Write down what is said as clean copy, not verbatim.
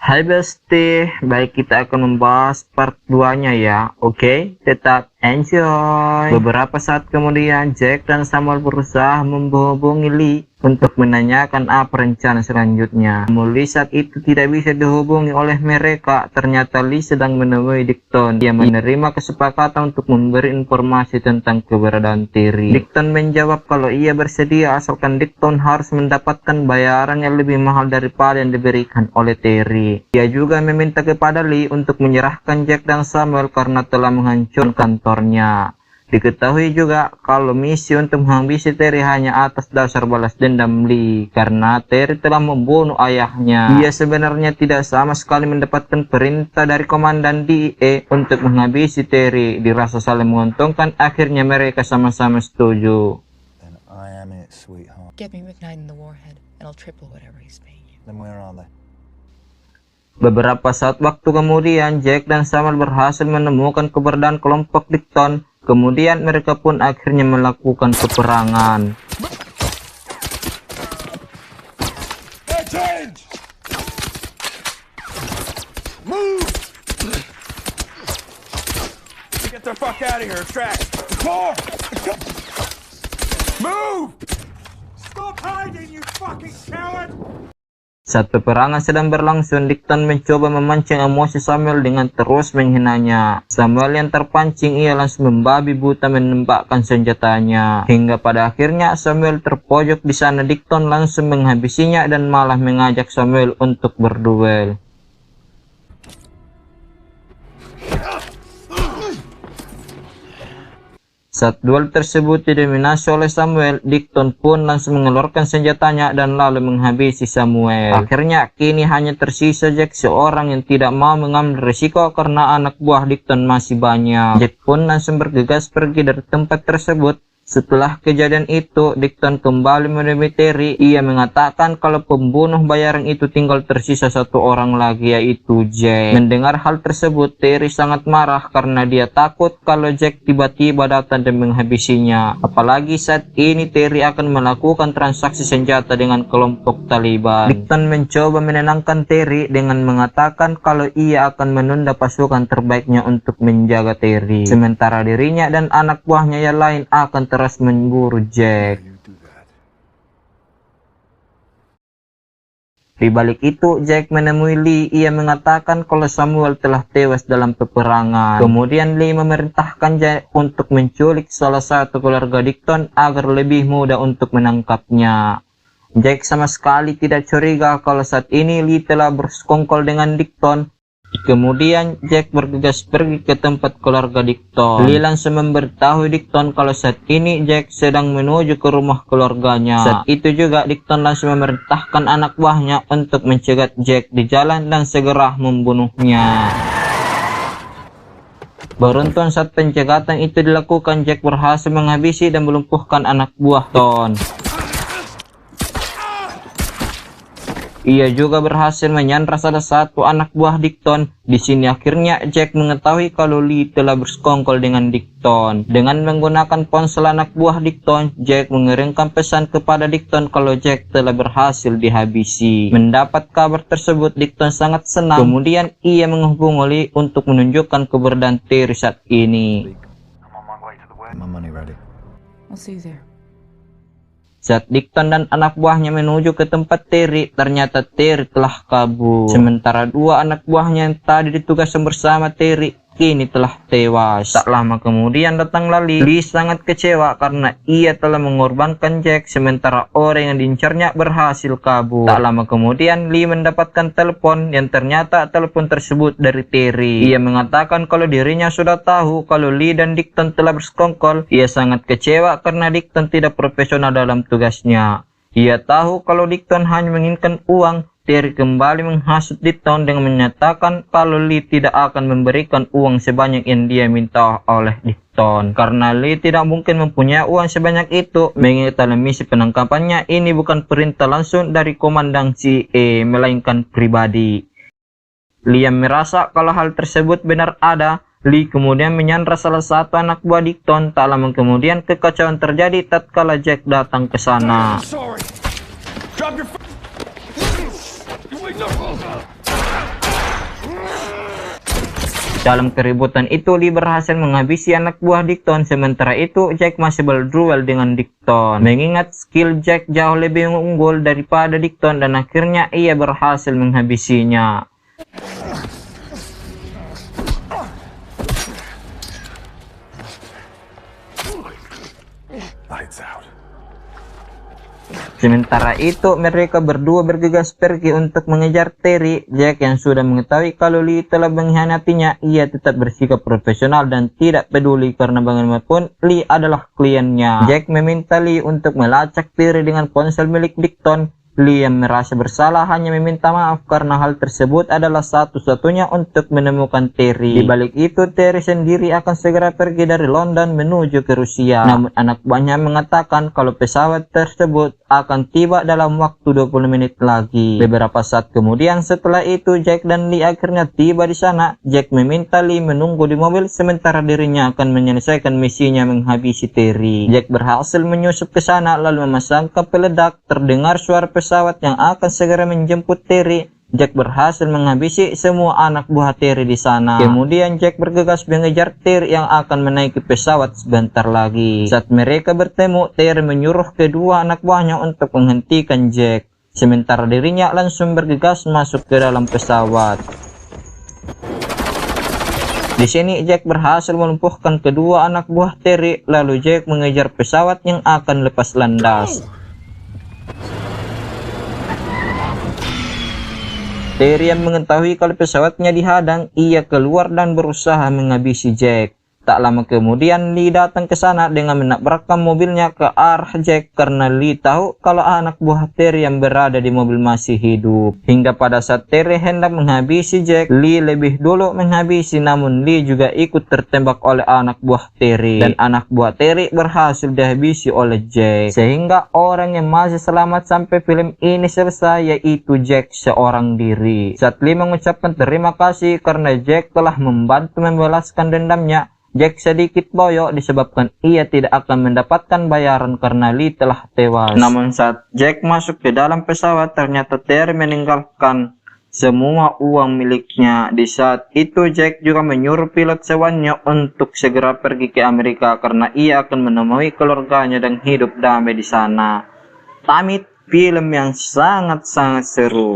Hai Besti, baik kita akan membahas part 2-nya ya. Oke, tetap enjoy. Beberapa saat kemudian Jack dan Samuel berusaha menghubungi Lee untuk menanyakan apa rencana selanjutnya. Namun Lee saat itu tidak bisa dihubungi oleh mereka. Ternyata Lee sedang menemui Dickton. Dia menerima kesepakatan untuk memberi informasi tentang keberadaan Terry. Dickton menjawab kalau ia bersedia asalkan Dickton harus mendapatkan bayaran yang lebih mahal daripada yang diberikan oleh Terry. Dia juga meminta kepada Lee untuk menyerahkan Jack dan Samuel karena telah menghancurkan kantornya. Diketahui juga kalau misi untuk menghabisi Terry hanya atas dasar balas dendam Lee karena Terry telah membunuh ayahnya. Dia sebenarnya tidak sama sekali mendapatkan perintah dari komandan DEA untuk menghabisi Terry. Dirasa saling menguntungkan, akhirnya mereka sama-sama setuju. Then I am it, sweetheart. Get me McKnight in the warhead, and I'll triple whatever he's paying you. Then where are they? Beberapa saat waktu kemudian, Jack dan Samuel berhasil menemukan keberadaan kelompok Dickton. Kemudian mereka pun akhirnya melakukan peperangan. Move! Get the fuck out of here, extract! Move! Stop hiding, you fucking coward! Saat peperangan sedang berlangsung, Dickton mencoba memancing emosi Samuel dengan terus menghinanya. Samuel yang terpancing, ia langsung membabi buta menembakkan senjatanya. Hingga pada akhirnya Samuel terpojok di sana. Dickton langsung menghabisinya dan malah mengajak Samuel untuk berduel. Saat duel tersebut didominasi oleh Samuel, Dickton pun langsung mengeluarkan senjatanya dan lalu menghabisi Samuel. Akhirnya kini hanya tersisa Jack seorang yang tidak mau mengambil risiko karena anak buah Dickton masih banyak. Jack pun langsung bergegas pergi dari tempat tersebut. Setelah kejadian itu, Dickton kembali menemui Terry. Ia mengatakan kalau pembunuh bayaran itu tinggal tersisa satu orang lagi, yaitu Jack. Mendengar hal tersebut, Terry sangat marah karena dia takut kalau Jack tiba-tiba datang dan menghabisinya. Apalagi saat ini Terry akan melakukan transaksi senjata dengan kelompok Taliban. Dickton mencoba menenangkan Terry dengan mengatakan kalau ia akan menunda pasukan terbaiknya untuk menjaga Terry. Sementara dirinya dan anak buahnya yang lain akan terus memburu Jack. Di balik itu, Jack menemui Lee. Ia mengatakan kalau Samuel telah tewas dalam peperangan. Kemudian Lee memerintahkan Jack untuk menculik salah satu keluarga Dickton agar lebih mudah untuk menangkapnya. Jack sama sekali tidak curiga kalau saat ini Lee telah bersekongkol dengan Dickton. Kemudian Jack bergegas pergi ke tempat keluarga Dickton. Lee langsung memberitahu Dickton kalau saat ini Jack sedang menuju ke rumah keluarganya. Saat itu juga Dickton langsung memerintahkan anak buahnya untuk mencegat Jack di jalan dan segera membunuhnya. Beruntung saat pencegatan itu dilakukan, Jack berhasil menghabisi dan melumpuhkan anak buah Dickton. Ia juga berhasil menyandra salah satu anak buah Dickton. Di sini akhirnya Jack mengetahui kalau Lee telah bersekongkol dengan Dickton. Dengan menggunakan ponsel anak buah Dickton, Jack mengirimkan pesan kepada Dickton kalau Jack telah berhasil dihabisi. Mendapat kabar tersebut, Dickton sangat senang. Kemudian ia menghubungi Lee untuk menunjukkan keberadaan Terry saat ini. My money ready. I'll see you there. Saat Dickton dan anak buahnya menuju ke tempat Terry, ternyata Terry telah kabur. Sementara dua anak buahnya yang tadi ditugaskan bersama Terry kini telah tewas. Tak lama kemudian datanglah Lee. Lee sangat kecewa karena ia telah mengorbankan Jack sementara orang yang diincarnya berhasil kabur. Tak lama kemudian Lee mendapatkan telepon yang ternyata telepon tersebut dari Terry. Ia mengatakan kalau dirinya sudah tahu kalau Lee dan Dickton telah bersekongkol. Ia sangat kecewa karena Dickton tidak profesional dalam tugasnya. Ia tahu kalau Dickton hanya menginginkan uang. Terry kembali menghasut Dickton dengan menyatakan kalau Lee tidak akan memberikan uang sebanyak yang dia minta oleh Dickton. Karena Lee tidak mungkin mempunyai uang sebanyak itu, mengingat dalam misi penangkapannya ini bukan perintah langsung dari komandan CIA, melainkan pribadi. Lee merasa kalau hal tersebut benar ada. Lee kemudian menyandra salah satu anak buah Dickton. Tak lama kemudian kekacauan terjadi tatkala Jack datang ke sana. Drop your Dalam keributan itu, Lee berhasil menghabisi anak buah Dickton. Sementara itu, Jack masih berduel dengan Dickton. Mengingat skill Jack jauh lebih unggul daripada Dickton dan akhirnya ia berhasil menghabisinya. Lights out. Sementara itu, mereka berdua bergegas pergi untuk mengejar Terry. Jack yang sudah mengetahui kalau Lee telah mengkhianatinya, ia tetap bersikap profesional dan tidak peduli karena bagaimanapun Lee adalah kliennya. Jack meminta Lee untuk melacak Terry dengan ponsel milik Dickton. Lee yang merasa bersalah hanya meminta maaf karena hal tersebut adalah satu-satunya untuk menemukan Terry. Di balik itu, Terry sendiri akan segera pergi dari London menuju ke Rusia. Namun anak buahnya mengatakan kalau pesawat tersebut akan tiba dalam waktu 20 menit lagi. Beberapa saat kemudian setelah itu, Jack dan Lee akhirnya tiba di sana. Jack meminta Lee menunggu di mobil sementara dirinya akan menyelesaikan misinya menghabisi Terry. Jack berhasil menyusup ke sana lalu memasangkan peledak. Terdengar suara pesawat yang akan segera menjemput Terry. Jack berhasil menghabisi semua anak buah Terry di sana. Kemudian Jack bergegas mengejar Terry yang akan menaiki pesawat sebentar lagi. Saat mereka bertemu, Terry menyuruh kedua anak buahnya untuk menghentikan Jack. Sementara dirinya langsung bergegas masuk ke dalam pesawat. Di sini Jack berhasil melumpuhkan kedua anak buah Terry, lalu Jack mengejar pesawat yang akan lepas landas. Terry yang mengetahui kalau pesawatnya dihadang, ia keluar dan berusaha menghabisi Jack. Tak lama kemudian Lee datang ke sana dengan menabrakkan mobilnya ke arah Jack karena Lee tahu kalau anak buah Terry yang berada di mobil masih hidup. Hingga pada saat Terry hendak menghabisi Jack, Lee lebih dulu menghabisi, namun Lee juga ikut tertembak oleh anak buah Terry. Dan anak buah Terry berhasil dihabisi oleh Jack. Sehingga orang yang masih selamat sampai film ini selesai yaitu Jack seorang diri. Saat Lee mengucapkan terima kasih karena Jack telah membantu membalaskan dendamnya, Jack sedikit boyok disebabkan ia tidak akan mendapatkan bayaran karena Lee telah tewas. Namun saat Jack masuk ke dalam pesawat, ternyata Terry meninggalkan semua uang miliknya. Di saat itu Jack juga menyuruh pilot sewanya untuk segera pergi ke Amerika karena ia akan menemui keluarganya dan hidup damai di sana. Tamat film yang sangat-sangat seru.